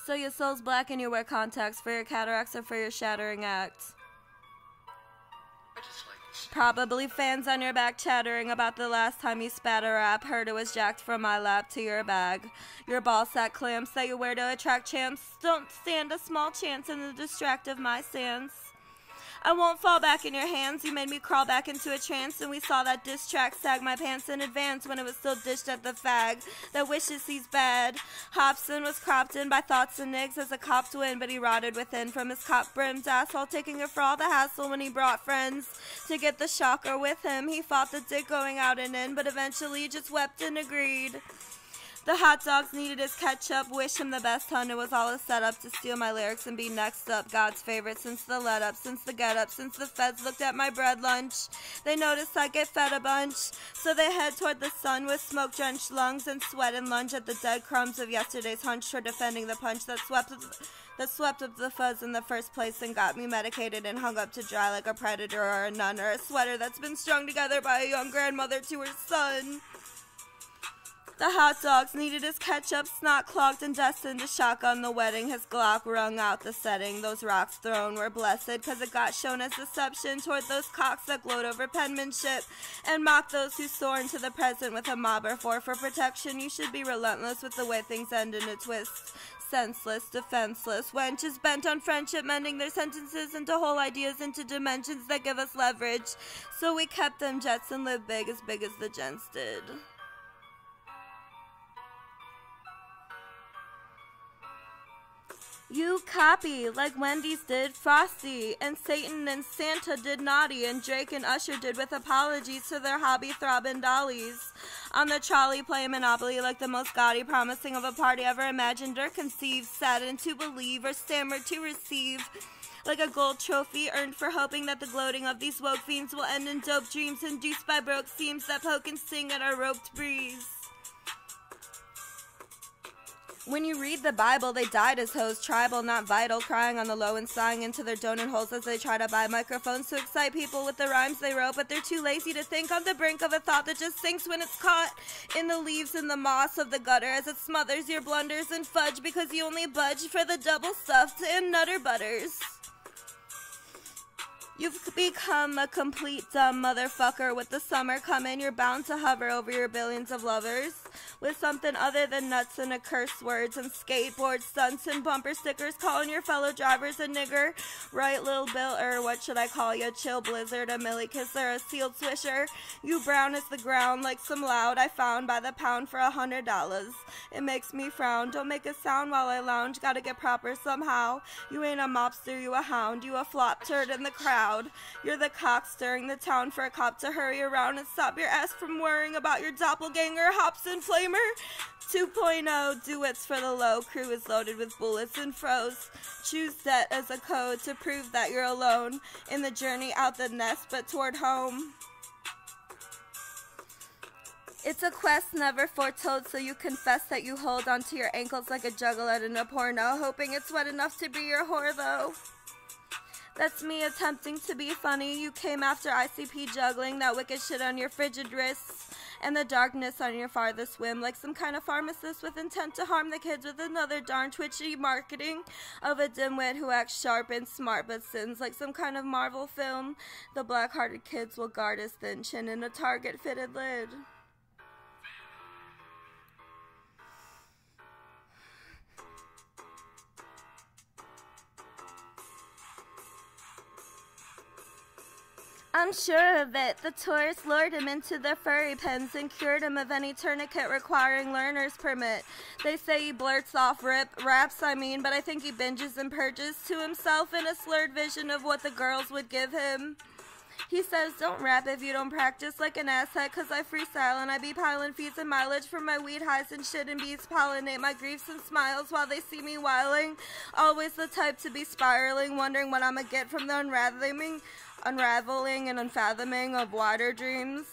So your soul's black and you wear contacts for your cataracts or for your shattering act. Probably fans on your back chattering about the last time you spat a rap. Heard it was jacked from my lap to your bag. Your ball sack clamps that you wear to attract champs don't stand a small chance in the distract of my stance. I won't fall back in your hands. You made me crawl back into a trance, and we saw that diss track sag my pants in advance when it was still dished at the fag that wishes he's bad. Hopsin was cropped in by thoughts and nigs as a cop to win, but he rotted within from his cop-brimmed asshole, taking it for all the hassle when he brought friends to get the shocker with him. He fought the dick going out and in, but eventually just wept and agreed. The hot dogs needed his ketchup, wish him the best, hun. It was all a setup to steal my lyrics and be next up. God's favorite since the let up, since the get up, since the feds looked at my bread lunch. They noticed I get fed a bunch, so they head toward the sun with smoke-drenched lungs and sweat and lunge at the dead crumbs of yesterday's hunch for defending the punch that swept up the fuzz in the first place and got me medicated and hung up to dry like a predator or a nun or a sweater that's been strung together by a young grandmother to her son. The hot dogs needed his ketchup, snot clogged and destined to shotgun the wedding. His Glock wrung out the setting. Those rocks thrown were blessed, cause it got shown as deception toward those cocks that gloat over penmanship and mock those who soar into the present with a mob or four. For protection, you should be relentless with the way things end in a twist. Senseless, defenseless, wenches bent on friendship, mending their sentences into whole ideas, into dimensions that give us leverage. So we kept them jets and lived big as the gents did. You copy, like Wendy's did Frosty, and Satan and Santa did naughty, and Drake and Usher did with apologies to their hobby-throbbing dollies. On the trolley playing Monopoly like the most gaudy promising of a party ever imagined or conceived, saddened to believe or stammered to receive. Like a gold trophy earned for hoping that the gloating of these woke fiends will end in dope dreams induced by broke seams that poke and sting at our roped breeze. When you read the Bible, they died as hoes, tribal, not vital, crying on the low and sighing into their donut holes as they try to buy microphones to excite people with the rhymes they wrote, but they're too lazy to think on the brink of a thought that just sinks when it's caught in the leaves and the moss of the gutter as it smothers your blunders and fudge because you only budge for the double stuffed and nutter butters. You've become a complete dumb motherfucker. With the summer coming, you're bound to hover over your billions of lovers with something other than nuts and a curse words and skateboard stunts and bumper stickers calling your fellow drivers a nigger. Right, Lil Bill, or what should I call you? Chill Blizzard, a Millie Kisser, a sealed swisher. You brown as the ground like some loud I found by the pound for $100. It makes me frown. Don't make a sound while I lounge. Gotta get proper somehow. You ain't a mobster, you a hound. You a flop turd in the crowd. You're the cock stirring the town for a cop to hurry around and stop your ass from worrying about your doppelganger, hopsin flamer. 2.0 duets for the low. Crew is loaded with bullets and froze. Choose debt as a code to prove that you're alone in the journey out the nest but toward home. It's a quest never foretold, so you confess that you hold onto your ankles like a juggalette in a porno, hoping it's wet enough to be your whore though. That's me attempting to be funny. You came after ICP juggling that wicked shit on your frigid wrists and the darkness on your farthest whim, like some kind of pharmacist with intent to harm the kids with another darn twitchy marketing of a dimwit who acts sharp and smart but sins like some kind of Marvel film. The black-hearted kids will guard his thin chin in a Target-fitted lid. I'm sure of it. The tourists lured him into their furry pens and cured him of any tourniquet requiring learner's permit. They say he blurts off raps, but I think he binges and purges to himself in a slurred vision of what the girls would give him. He says, don't rap if you don't practice like an asshat, cause I freestyle and I be piling fees and mileage from my weed highs and shit, and beats pollinate my griefs and smiles while they see me whiling. Always the type to be spiraling, wondering what I'ma get from the unraveling and unfathoming of wider dreams.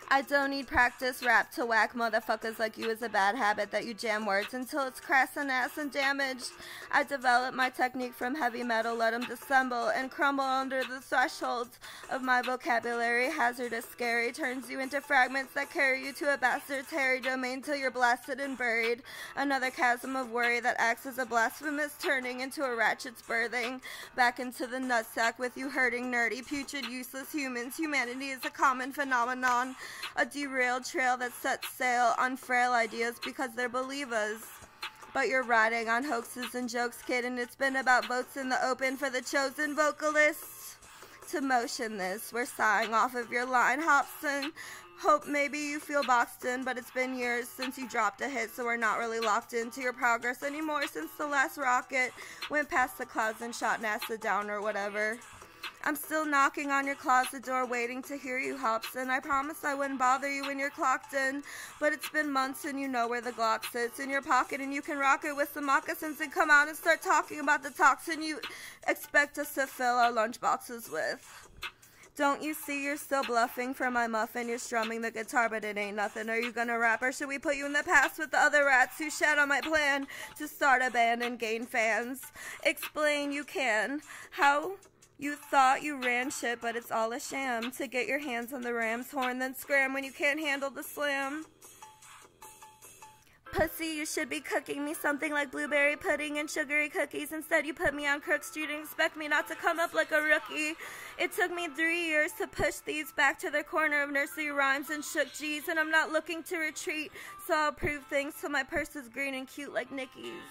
I don't need practice rap to whack motherfuckers like you is a bad habit that you jam words until it's crass and ass and damaged. I developed my technique from heavy metal, let them dissemble and crumble under the threshold of my vocabulary. Hazardous, scary, turns you into fragments that carry you to a bastard's hairy domain till you're blasted and buried. Another chasm of worry that acts as a blasphemous turning into a ratchet's birthing. Back into the nutsack with you hurting, nerdy, putrid, useless humans. Humanity is a common phenomenon. A derailed trail that sets sail on frail ideas because they're believers. But you're riding on hoaxes and jokes, kid, and it's been about votes in the open for the chosen vocalists. To motion this, we're sighing off of your line, hopsin. Hope maybe you feel boxed in, but it's been years since you dropped a hit, so we're not really locked into your progress anymore since the last rocket went past the clouds and shot NASA down or whatever. I'm still knocking on your closet door waiting to hear you, hopsin. I promised I wouldn't bother you when you're clocked in, but it's been months and you know where the Glock sits in your pocket and you can rock it with some moccasins and come out and start talking about the toxin you expect us to fill our lunchboxes with. Don't you see you're still bluffing for my muffin? You're strumming the guitar, but it ain't nothing. Are you gonna rap, or should we put you in the past with the other rats who shat on my plan to start a band and gain fans? Explain you can. How you thought you ran shit, but it's all a sham. To get your hands on the ram's horn, then scram when you can't handle the slam. Pussy, you should be cooking me something like blueberry pudding and sugary cookies. Instead, you put me on Crook Street and expect me not to come up like a rookie. It took me 3 years to push these back to their corner of nursery rhymes and shook G's, and I'm not looking to retreat, so I'll prove things till my purse is green and cute like Nikki's.